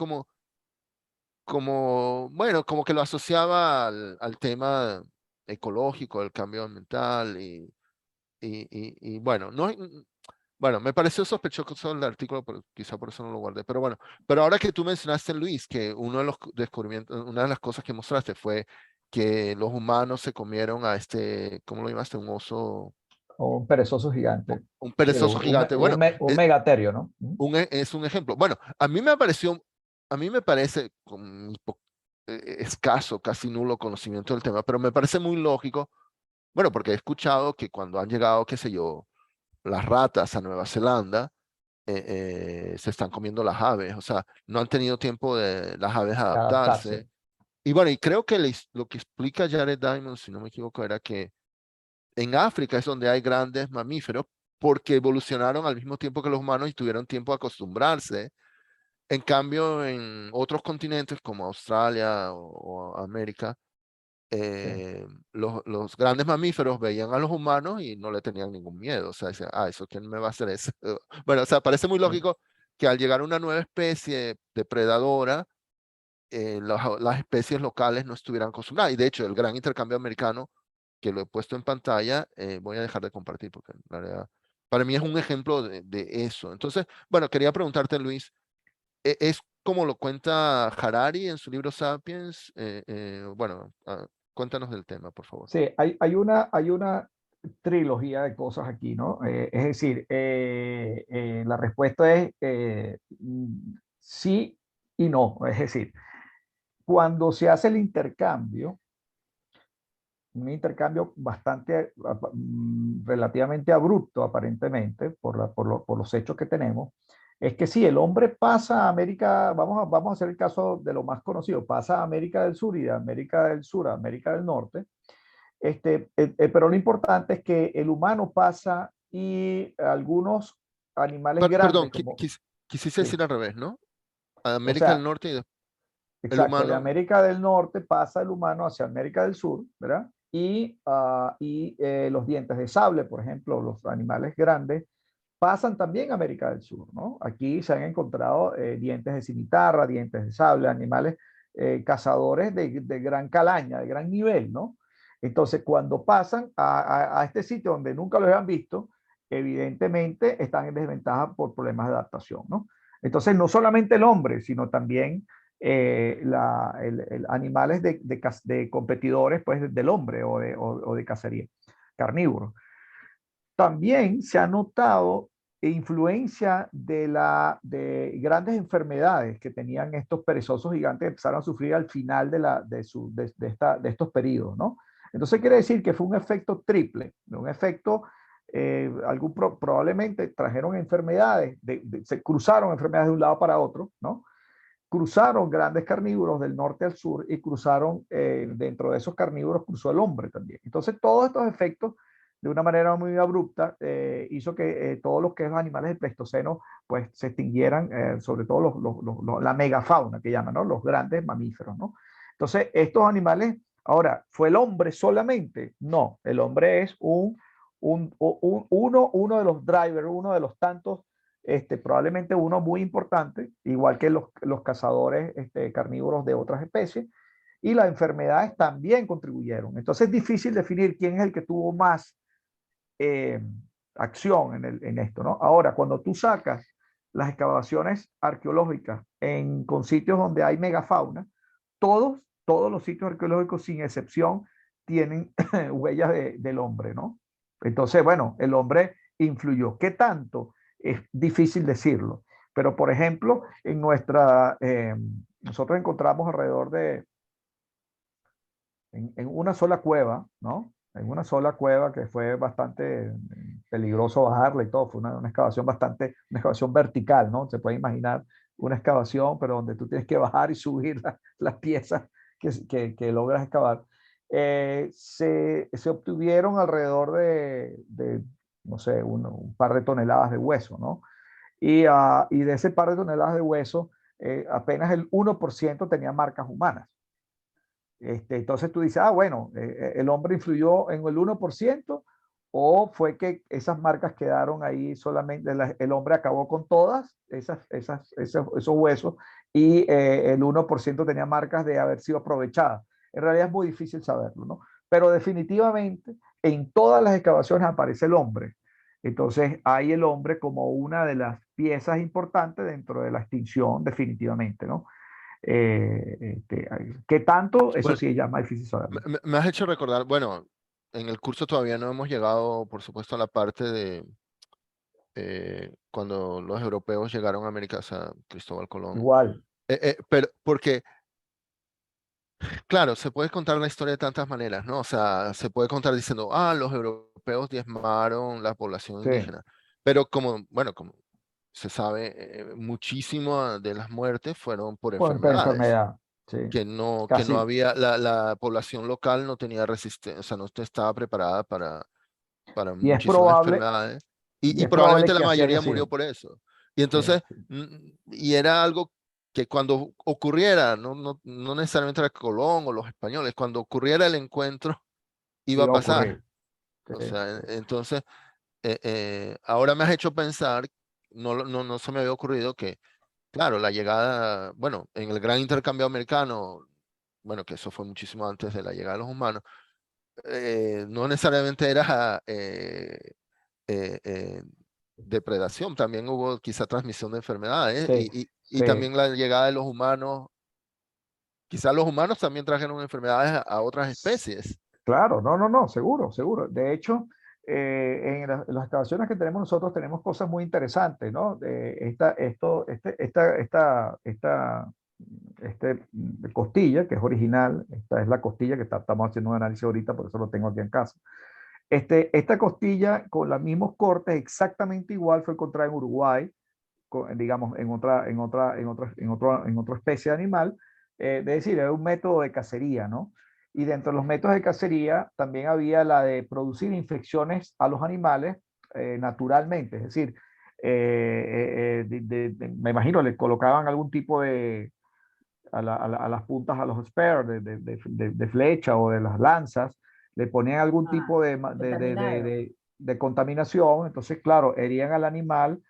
bueno, como que lo asociaba al tema ecológico, del cambio ambiental y bueno, no, bueno, me pareció sospechoso el artículo, pero quizá por eso no lo guardé, pero bueno, pero ahora que tú mencionaste, Luis, que uno de los descubrimientos, una de las cosas que mostraste fue que los humanos se comieron a ¿cómo lo llamaste? Un oso, Un perezoso gigante. un Sí, perezoso gigante. Bueno, un megaterio, ¿no? ¿Mm? es un ejemplo. Bueno, a mí me parece con mi escaso, casi nulo conocimiento del tema, pero me parece muy lógico, bueno, porque he escuchado que cuando han llegado, qué sé yo, las ratas a Nueva Zelanda, se están comiendo las aves, o sea, no han tenido tiempo de las aves adaptarse. Adaptarse. Y bueno, y creo que lo que explica Jared Diamond, si no me equivoco, era que en África es donde hay grandes mamíferos porque evolucionaron al mismo tiempo que los humanos y tuvieron tiempo de acostumbrarse. En cambio, en otros continentes como Australia o América, Sí, los grandes mamíferos veían a los humanos y no le tenían ningún miedo. O sea, decían, ¿eso quién me va a hacer eso? Bueno, o sea, parece muy sí, lógico que al llegar una nueva especie depredadora, las especies locales no estuvieran acostumbradas. Y de hecho, el gran intercambio americano, que lo he puesto en pantalla, voy a dejar de compartir porque la verdad, para mí es un ejemplo de eso. Entonces, bueno, quería preguntarte, Luis, es como lo cuenta Harari en su libro Sapiens. Bueno, cuéntanos del tema, por favor. sí, hay una trilogía de cosas aquí, ¿no? Es decir, la respuesta es sí y no. Es decir, cuando se hace el intercambio, un intercambio bastante, relativamente abrupto aparentemente, por los hechos que tenemos, es que si el hombre pasa a América, vamos a hacer el caso de lo más conocido, pasa a América del Sur y de América del Sur a América del Norte, pero lo importante es que el humano pasa y algunos animales Perdón, grandes, como, quisiste sí, decir al revés, ¿no? A o América del sea, Norte y el exacto, de humano. América del Norte pasa el humano hacia América del Sur, ¿verdad? Los dientes de sable, por ejemplo, los animales grandes, pasan también a América del Sur, ¿no? Aquí se han encontrado dientes de cimitarra, dientes de sable, animales cazadores de gran calaña, de gran nivel, ¿no? Entonces, cuando pasan a este sitio donde nunca los han visto, evidentemente están en desventaja por problemas de adaptación, ¿no? Entonces, no solamente el hombre, sino también animales de competidores pues, del hombre o de cacería, carnívoros. También se ha notado influencia de grandes enfermedades que tenían estos perezosos gigantes que empezaron a sufrir al final de estos periodos, ¿no? Entonces quiere decir que fue un efecto triple, un efecto, probablemente trajeron enfermedades, se cruzaron enfermedades de un lado para otro, ¿no? Cruzaron grandes carnívoros del norte al sur y cruzaron, dentro de esos carnívoros cruzó el hombre también. Entonces todos estos efectos de una manera muy abrupta hizo que todos los que esos animales del Pleistoceno pues se extinguieran, sobre todo la megafauna que llaman, ¿no? Los grandes mamíferos, ¿no? Entonces estos animales, ahora, ¿fue el hombre solamente? No, el hombre es uno de los drivers, uno de los tantos, probablemente uno muy importante, igual que los cazadores carnívoros de otras especies, y las enfermedades también contribuyeron. Entonces es difícil definir quién es el que tuvo más eh, acción en esto, ¿no? Ahora, cuando tú sacas las excavaciones arqueológicas con sitios donde hay megafauna, todos los sitios arqueológicos, sin excepción, tienen huellas del hombre, ¿no? Entonces, bueno, el hombre influyó. ¿Qué tanto? Es difícil decirlo. Pero, por ejemplo, nosotros encontramos alrededor en una sola cueva, ¿no? En una sola cueva que fue bastante peligroso bajarla y todo, fue una excavación una excavación vertical, ¿no? Se puede imaginar una excavación, pero donde tú tienes que bajar y subir las piezas que logras excavar. Se obtuvieron alrededor no sé, un par de toneladas de hueso, ¿no? Y de ese par de toneladas de hueso, apenas el 1% tenía marcas humanas. Entonces tú dices, bueno, el hombre influyó en el 1% o fue que esas marcas quedaron ahí solamente, el hombre acabó con todas esos huesos y el 1% tenía marcas de haber sido aprovechadas. En realidad es muy difícil saberlo, ¿no? Pero definitivamente en todas las excavaciones aparece el hombre. Entonces hay el hombre como una de las piezas importantes dentro de la extinción definitivamente, ¿no? ¿Qué tanto? Eso Bueno, sí ya es más difícil saberlo. me has hecho recordar, bueno, en el curso todavía no hemos llegado, por supuesto, a la parte de cuando los europeos llegaron a América, o sea, Cristóbal Colón. Igual, Pero porque, claro, se puede contar la historia de tantas maneras, ¿no? O sea, se puede contar diciendo, los europeos diezmaron la población sí, indígena. Pero como, bueno, como se sabe, muchísimo de las muertes fueron por por enfermedades. enfermedad, sí, Que no casi. había, la población local no tenía resistencia, o sea, no estaba preparada para Y es muchísimas probable, enfermedades, y y es probable probablemente la que así haya mayoría murió sido. por eso. Y Sí, entonces, sí. y era algo que cuando ocurriera, no necesariamente era Colón o los españoles, cuando ocurriera el encuentro, iba a Iba a pasar. ocurrir. Sí, O sea, sí. entonces, ahora me has hecho pensar, no se me había ocurrido que, claro, la llegada, bueno, en el gran intercambio americano, bueno, que eso fue muchísimo antes de la llegada de los humanos, no necesariamente era depredación, también hubo quizá transmisión de enfermedades Sí, y sí. también la llegada de los humanos, quizá los humanos también trajeron enfermedades a otras especies. Claro, no, seguro, seguro. De hecho, en las excavaciones que tenemos nosotros tenemos cosas muy interesantes, ¿no? Costilla, que es original, esta es la costilla que estamos haciendo un análisis ahorita, por eso lo tengo aquí en casa. Esta costilla con los mismos cortes exactamente igual fue encontrada en Uruguay, digamos, en otra especie de animal, es decir, era un método de cacería, ¿no? Y dentro de los métodos de cacería también había la de producir infecciones a los animales naturalmente, es decir, me imagino le colocaban algún tipo de, a las puntas, a los spears de flecha o de las lanzas, le ponían algún tipo de contaminación, entonces, claro, herían al animal,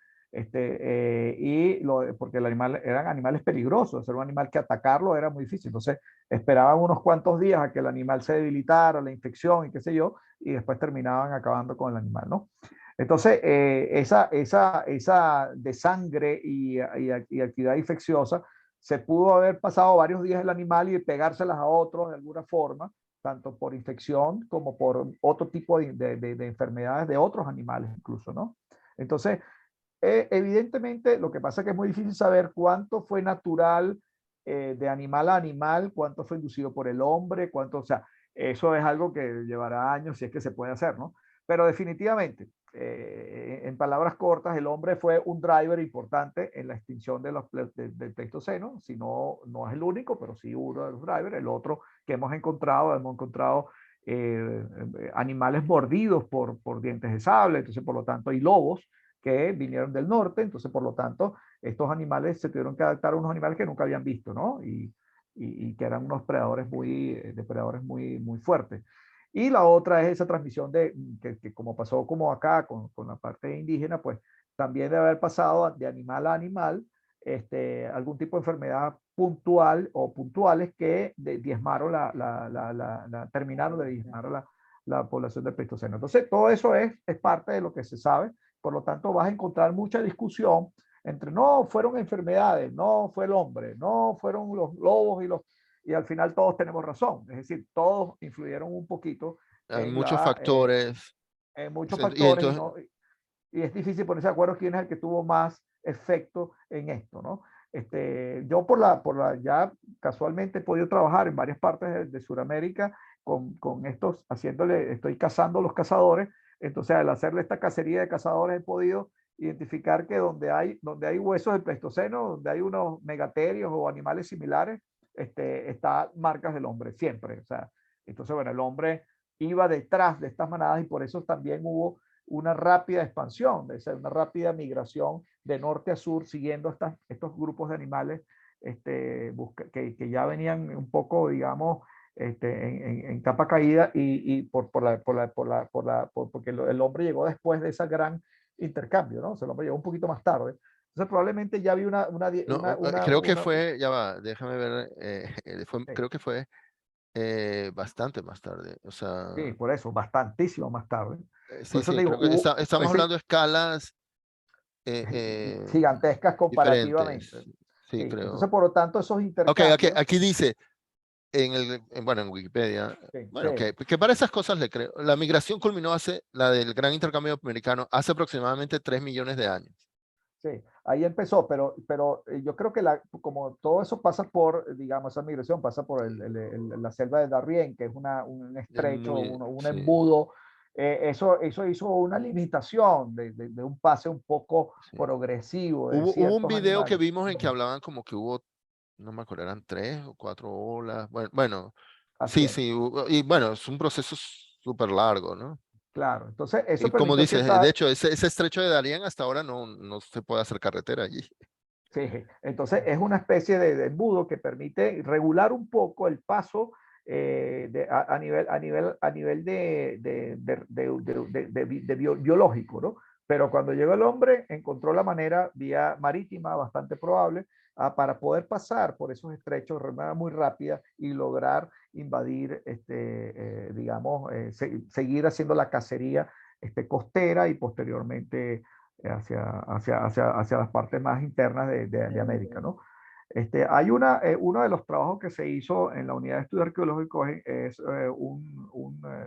porque el animal eran animales peligrosos, era un animal que atacarlo era muy difícil, entonces esperaban unos cuantos días a que el animal se debilitara, la infección y qué sé yo, y después terminaban acabando con el animal, ¿no? Entonces, esa de sangre y actividad infecciosa se pudo haber pasado varios días el animal y pegárselas a otros de alguna forma, tanto por infección como por otro tipo de enfermedades de otros animales incluso, ¿no? Entonces, evidentemente, lo que pasa es que es muy difícil saber cuánto fue natural de animal a animal, cuánto fue inducido por el hombre, cuánto, o sea, eso es algo que llevará años si es que se puede hacer, ¿no? Pero definitivamente, en palabras cortas, el hombre fue un driver importante en la extinción del Pleistoceno, si no, no es el único, pero sí uno de los drivers. El otro que hemos encontrado animales mordidos por dientes de sable, entonces por lo tanto, y lobos que vinieron del norte, entonces por lo tanto, estos animales se tuvieron que adaptar a unos animales que nunca habían visto, ¿no? Y que eran unos depredadores muy fuertes. Y la otra es esa transmisión que como pasó como acá con la parte indígena, pues también debe haber pasado de animal a animal algún tipo de enfermedad puntual o puntuales que diezmaron terminaron de diezmar la población del Pleistoceno. Entonces, todo eso es parte de lo que se sabe. Por lo tanto, vas a encontrar mucha discusión entre no fueron enfermedades, no fue el hombre, no fueron los lobos y al final todos tenemos razón. Es decir, todos influyeron un poquito Hay muchos factores. en muchos Y factores entonces, y es difícil ponerse de acuerdo quién es el que tuvo más efecto en esto, ¿no? Yo ya casualmente he podido trabajar en varias partes de Sudamérica con estos, estoy cazando los cazadores, entonces al hacerle esta cacería de cazadores he podido identificar que donde hay huesos del Pleistoceno, donde hay unos megaterios o animales similares, está marcas del hombre, siempre. O sea, entonces, bueno, el hombre iba detrás de estas manadas y por eso también hubo una rápida expansión, una rápida migración de norte a sur, siguiendo estos grupos de animales que ya venían un poco, digamos, en capa caída porque el hombre llegó después de ese gran intercambio, ¿no? O sea, el hombre llegó un poquito más tarde. Entonces probablemente ya había creo que fue, ya va, déjame ver, sí, creo que fue bastante más tarde, o sea, sí, por eso, bastantísimo más tarde. Por sí, eso sí, te digo, creo que estamos pues sí, hablando de escalas gigantescas comparativamente. diferentes, sí, Sí, creo. entonces, por lo tanto, esos Ok, intercambios, aquí dice, bueno, en Wikipedia, sí, bueno, sí, que para esas cosas le creo. La migración culminó la del gran intercambio americano, hace aproximadamente 3 millones de años. sí, ahí empezó, pero yo creo que como todo eso pasa por, digamos, esa migración pasa por la selva de Darien, que es un Es estrecho, muy, un sí, embudo. Eso hizo una limitación de un pase un poco sí. progresivo de Hubo un ciertos video que animales. vimos en que hablaban como que hubo, no me acuerdo, eran 3 o 4 olas. Bueno, Así sí, es, sí, y bueno, es un proceso súper largo, ¿no? claro. Entonces, eso Y como permitió dices, de cierta. hecho, ese estrecho de Darien hasta ahora no se puede hacer carretera allí. Sí, entonces es una especie de embudo que permite regular un poco el paso a nivel biológico, ¿no? Pero cuando llegó el hombre, encontró la manera vía marítima bastante probable para poder pasar por esos estrechos de manera muy rápida y lograr invadir, digamos, seguir haciendo la cacería costera y posteriormente hacia las partes más internas de América, ¿no? Hay uno de los trabajos que se hizo en la unidad de estudios arqueológicos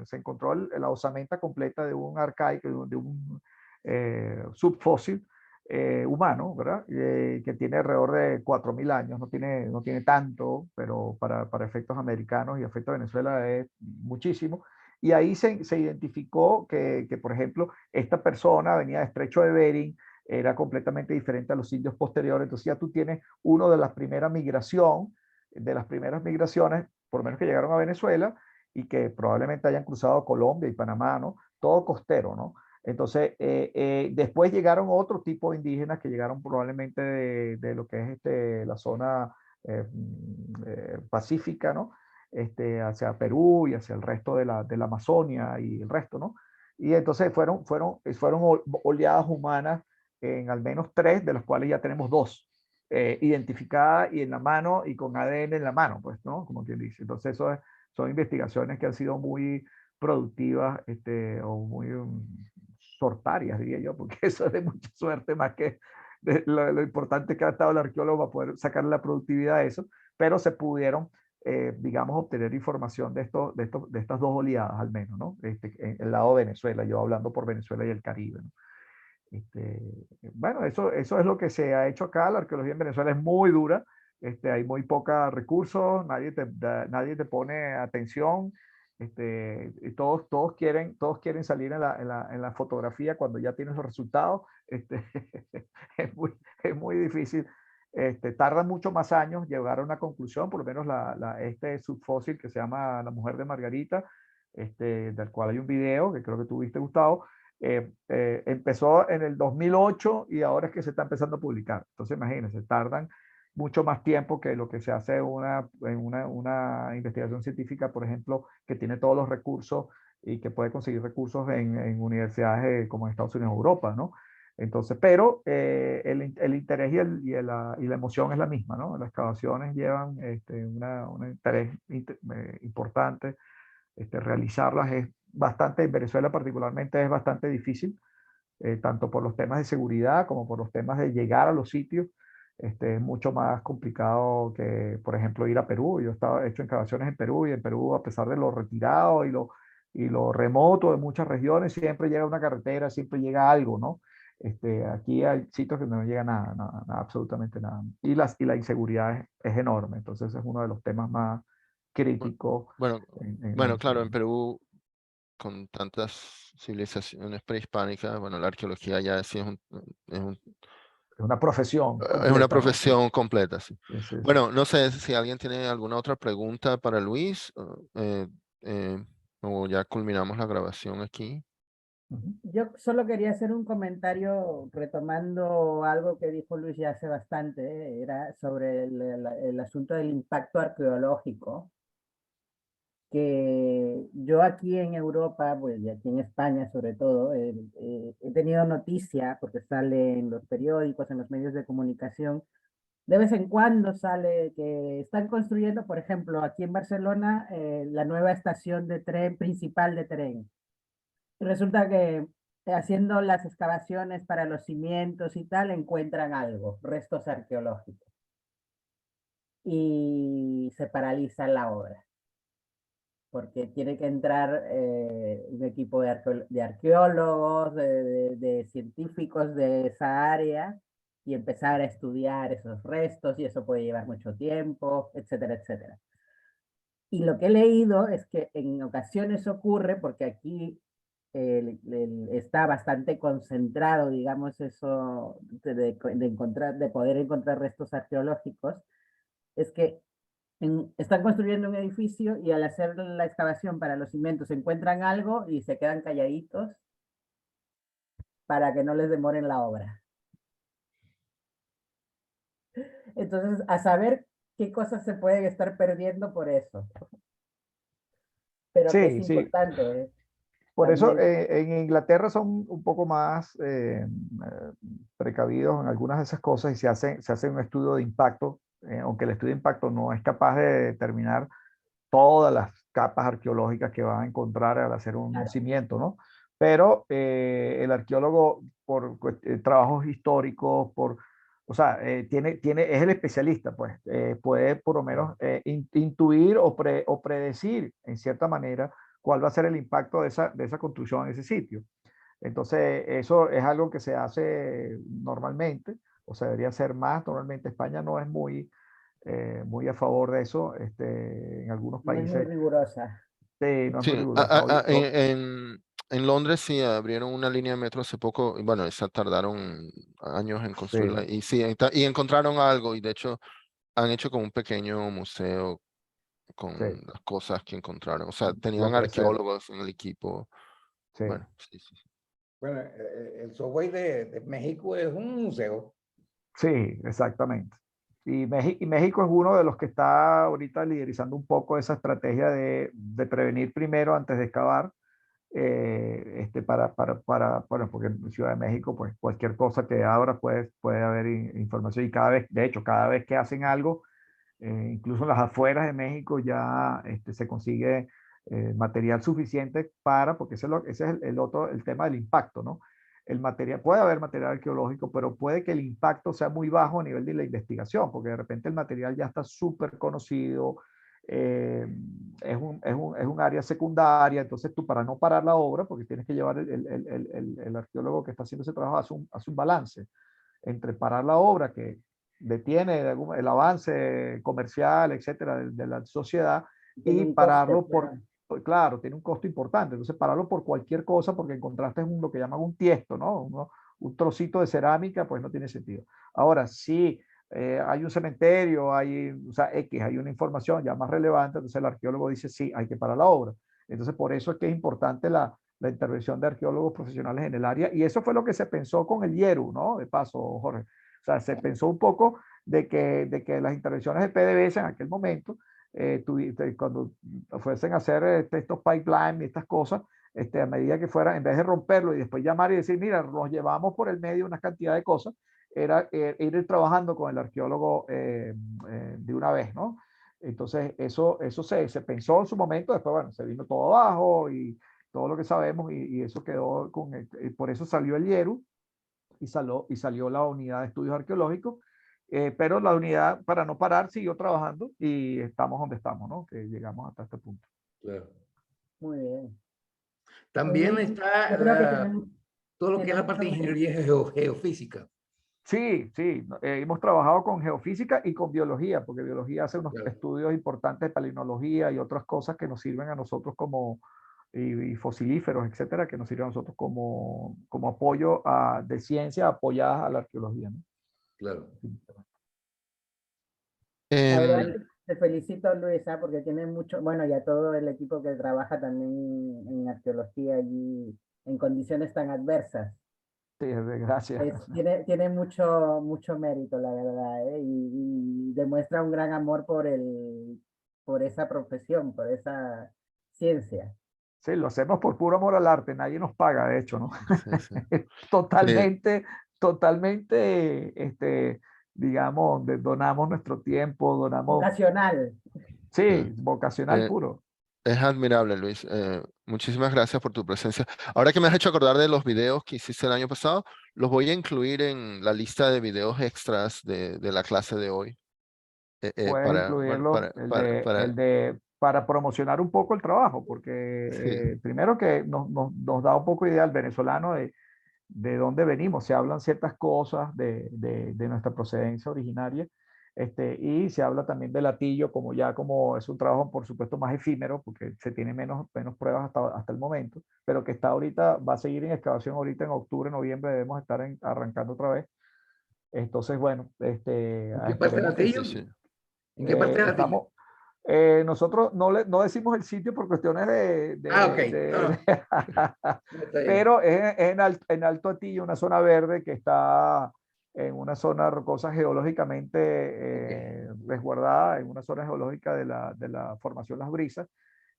se encontró la osamenta completa de un arcaico, de un subfósil humano, ¿verdad? Que tiene alrededor de 4.000 años, no tiene tanto, pero para efectos americanos y efectos de Venezuela es muchísimo. Y ahí se identificó que, por ejemplo, esta persona venía de Estrecho de Bering, era completamente diferente a los indios posteriores. Entonces ya tú tienes uno de las primeras migraciones, por lo menos que llegaron a Venezuela y que probablemente hayan cruzado Colombia y Panamá, ¿no? Todo costero, ¿no? Entonces, después llegaron otro tipo de indígenas que llegaron probablemente de lo que es la zona pacífica, ¿no? Hacia Perú y hacia el resto de la Amazonia y el resto, ¿no? Y entonces fueron oleadas humanas en al menos 3, de las cuales ya tenemos 2 identificadas y en la mano y con ADN en la mano, pues, ¿no? Como quien dice. Entonces, son investigaciones que han sido muy productivas o muy sortarias, diría yo, porque eso es de mucha suerte más que lo importante que ha estado el arqueólogo para poder sacar la productividad de eso, pero se pudieron, digamos, obtener información de estas 2 oleadas al menos, ¿no? En el lado de Venezuela, yo hablando por Venezuela y el Caribe, ¿no? Bueno, eso es lo que se ha hecho acá. La arqueología en Venezuela es muy dura. Hay muy pocos recursos, nadie te pone atención. Y todos quieren salir en la fotografía cuando ya tienes los resultados. Es muy difícil. Tarda mucho más años llegar a una conclusión, por lo menos este subfósil que se llama La Mujer de Margarita, del cual hay un video que creo que tú viste, Gustavo. Empezó en el 2008 y ahora es que se está empezando a publicar. Entonces, imagínense, tardan mucho más tiempo que lo que se hace en una investigación científica, por ejemplo, que tiene todos los recursos y que puede conseguir recursos en universidades como en Estados Unidos o Europa, ¿no? Entonces, pero el interés y la emoción es la misma, ¿no? Las excavaciones llevan un interés importante. Realizarlas es bastante, en Venezuela particularmente es bastante difícil, tanto por los temas de seguridad como por los temas de llegar a los sitios. Es mucho más complicado que, por ejemplo, ir a Perú. Yo he hecho excavaciones en Perú y en Perú, a pesar de lo retirado y lo remoto de muchas regiones, siempre llega una carretera, siempre llega algo, ¿no? Aquí hay sitios que no llega nada, absolutamente nada. Y la inseguridad es enorme. Entonces es uno de los temas más críticos. Bueno, claro, en Perú, con tantas civilizaciones prehispánicas, bueno, la arqueología ya sí es una profesión completa, es una ¿no? profesión completa, sí. Sí. Bueno, no sé si alguien tiene alguna otra pregunta para Luis, o ya culminamos la grabación aquí. Yo solo quería hacer un comentario retomando algo que dijo Luis ya hace bastante, era sobre el asunto del impacto arqueológico, que yo aquí en Europa, pues y aquí en España sobre todo, he tenido noticia, porque sale en los periódicos, en los medios de comunicación, de vez en cuando sale que están construyendo, por ejemplo, aquí en Barcelona, la nueva estación de tren principal de tren. Y resulta que haciendo las excavaciones para los cimientos y tal, encuentran algo, restos arqueológicos. Y se paraliza la obra, porque tiene que entrar un equipo de arqueólogos, de científicos de esa área, y empezar a estudiar esos restos, y eso puede llevar mucho tiempo, etcétera, etcétera. Y lo que he leído es que en ocasiones ocurre, porque aquí está bastante concentrado, digamos, eso de poder encontrar restos arqueológicos, es que están construyendo un edificio y al hacer la excavación para los cimientos encuentran algo y se quedan calladitos para que no les demoren la obra. Entonces, a saber qué cosas se pueden estar perdiendo por eso. Pero que es Sí. importante. Por eso También. en Inglaterra son un poco más precavidos en algunas de esas cosas y se hace un estudio de impacto, aunque el estudio de impacto no es capaz de determinar todas las capas arqueológicas que van a encontrar al hacer un Claro. cimiento, ¿no? Pero el arqueólogo, por trabajos históricos, por o sea, es el especialista, pues, puede por lo menos intuir o predecir en cierta manera cuál va a ser el impacto de esa construcción en ese sitio. Entonces, eso es algo que se hace normalmente, o se debería hacer más. Normalmente España no es muy a favor de eso. En algunos No es muy países, rigurosa. sí, no es muy Sí, rigurosa. en Londres sí abrieron una línea de metro hace poco, y bueno, esa tardaron años en construirla, Sí, y sí, y encontraron algo, y de hecho han hecho como un pequeño museo con sí, las cosas que encontraron. O sea, lo tenían puede ser, arqueólogos en el equipo. sí. Bueno, sí, sí, sí. Bueno, el subway de México es un museo. Sí, exactamente. Y México es uno de los que está ahorita liderizando un poco esa estrategia de prevenir primero antes de excavar, bueno, porque en Ciudad de México, pues cualquier cosa que abra puede haber información y de hecho, cada vez que hacen algo, incluso en las afueras de México ya se consigue material suficiente porque ese es el tema del impacto, ¿no? El material, puede haber material arqueológico, pero puede que el impacto sea muy bajo a nivel de la investigación, porque de repente el material ya está súper conocido, es un área secundaria, entonces tú para no parar la obra, porque tienes que llevar el arqueólogo que está haciendo ese trabajo, hace un balance entre parar la obra que detiene el avance comercial, etcétera, de la sociedad, Tiene y un coste, pararlo claro, tiene un costo importante. Entonces, pararlo por cualquier cosa, porque encontraste lo que llaman un tiesto, ¿no? Un trocito de cerámica, pues no tiene sentido. Ahora, si hay un cementerio, o sea, hay una información ya más relevante, entonces el arqueólogo dice, sí, hay que parar la obra. Entonces, por eso es que es importante la intervención de arqueólogos profesionales en el área, y eso fue lo que se pensó con el IERU, ¿no? De paso, Jorge. O sea, se pensó un poco de que las intervenciones de PDVSA en aquel momento, cuando fuesen a hacer estos pipelines y estas cosas, a medida que fuera, en vez de romperlo y después llamar y decir, mira, nos llevamos por el medio una cantidad de cosas, era ir trabajando con el arqueólogo de una vez, ¿no? Entonces, eso se pensó en su momento, después, bueno, se vino todo abajo y todo lo que sabemos, y eso quedó por eso salió el IERU y salió la unidad de estudios arqueológicos, pero la unidad, para no parar, siguió trabajando y estamos donde estamos, ¿no? Que llegamos hasta este punto. Claro. Muy bien. Pues También Luis, yo creo que está todo lo que es la tenemos parte de como, ingeniería geofísica. Sí, sí, hemos trabajado con geofísica y con biología, porque biología hace unos Claro. estudios importantes de palinología y otras cosas que nos sirven a nosotros y fosilíferos, etcétera, que nos sirven a nosotros como apoyo de ciencia apoyada a la arqueología, ¿no? Claro. la verdad Em, que te felicito, Luisa, porque tiene mucho, bueno, y a todo el equipo que trabaja también en arqueología allí en condiciones tan adversas. Sí, gracias. Tiene mucho mérito, la verdad, ¿eh? Y demuestra un gran amor por esa profesión, por esa ciencia. Sí, lo hacemos por puro amor al arte, nadie nos paga, de hecho, ¿no? sí, sí. Sí, Totalmente, totalmente, digamos, donamos nuestro tiempo, donamos, Vocacional. sí. sí, vocacional Eh, puro. es admirable, Luis. Muchísimas gracias por tu presencia. Ahora que me has hecho acordar de los videos que hiciste el año pasado, los voy a incluir en la lista de videos extras de la clase de hoy. Puedes Para, bueno, incluirlo, para promocionar un poco el trabajo, porque sí, primero que nos da un poco idea al venezolano de dónde venimos. Se hablan ciertas cosas de nuestra procedencia originaria, y se habla también del latillo, como es un trabajo, por supuesto, más efímero, porque se tiene menos pruebas hasta el momento, pero que está ahorita, va a seguir en excavación ahorita en octubre, noviembre, debemos estar arrancando otra vez. Entonces, bueno, ¿En qué parte de esperemos que sí, Latillo? sí. ¿En qué parte de Latillo? estamos, nosotros no decimos el sitio por cuestiones Ah, ok. No, no, está bien. pero es en Alto Atillo, una zona verde que está en una zona rocosa geológicamente Ok. resguardada, en una zona geológica de la formación Las Brisas,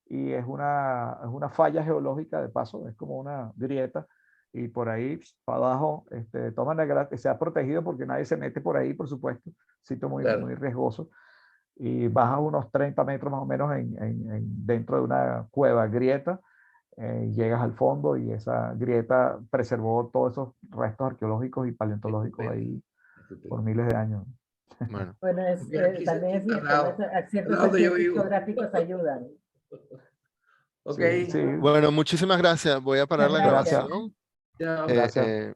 y es una falla geológica de paso, es como una grieta, y por ahí para abajo, de todas maneras, que se ha protegido porque nadie se mete por ahí, por supuesto, sitio muy, Claro. muy riesgoso, y baja unos 30 metros más o menos dentro de una cueva grieta, llegas al fondo y esa grieta preservó todos esos restos arqueológicos y paleontológicos ahí por miles de años. Bueno, Bueno, Porque aquí también es cerquita, cierto, al lado- ciertos al lado donde yo accidentes vivo. geográficos ayudan. Ok, Sí, sí. bueno, muchísimas gracias. Voy a parar la Muchas gracias. grabación. chao. Gracias.